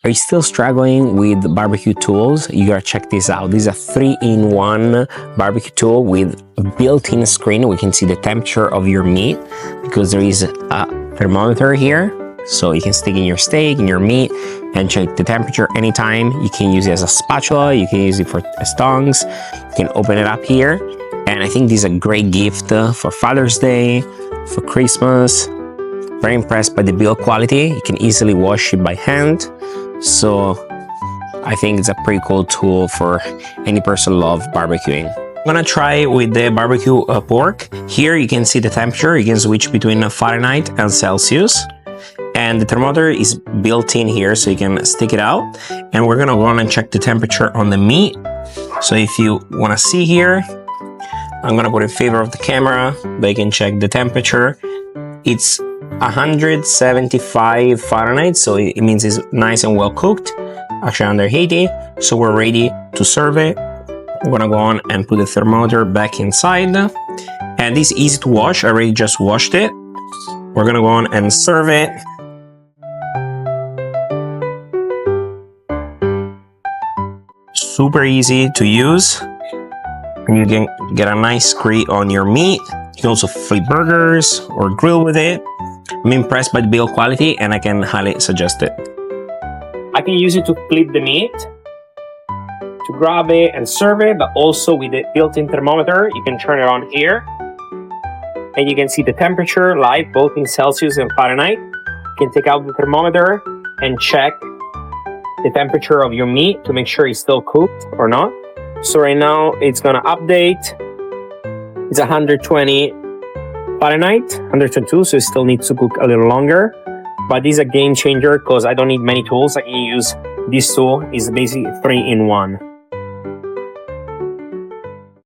Are you still struggling with barbecue tools? You gotta check this out. This is a 3-in-1 barbecue tool with a built-in screen. We can see the temperature of your meat because there is a thermometer here. So you can stick in your steak, in your meat, and check the temperature anytime. You can use it as a spatula, you can use it as tongs. You can open it up here. And I think this is a great gift for Father's Day, for Christmas. Very impressed by the build quality. You can easily wash it by hand. So I think it's a pretty cool tool for any person who loves barbecuing. I'm gonna try with the barbecue pork. Here you can see the temperature. You can switch between Fahrenheit and Celsius. And the thermometer is built in here, so you can stick it out. And we're gonna go on and check the temperature on the meat. So if you wanna see here, I'm gonna put it in favor of the camera, but you can check the temperature. It's 175 Fahrenheit, so it means it's nice and well cooked, actually under 80. So we're ready to serve it. I'm gonna go on and put the thermometer back inside. And this is easy to wash, I already just washed it. We're gonna go on and serve it. Super easy to use. And you can get a nice grate on your meat. You can also flip burgers or grill with it. I'm impressed by the build quality and I can highly suggest it. I can use it to flip the meat, to grab it and serve it, but also with the built-in thermometer, you can turn it on here. And you can see the temperature live, both in Celsius and Fahrenheit. You can take out the thermometer and check the temperature of your meat to make sure it's still cooked or not. So right now it's gonna update. It's 120 Fahrenheit, 122, so it still needs to cook a little longer. But this is a game changer because I don't need many tools. I can use this tool. It's basically 3-in-1.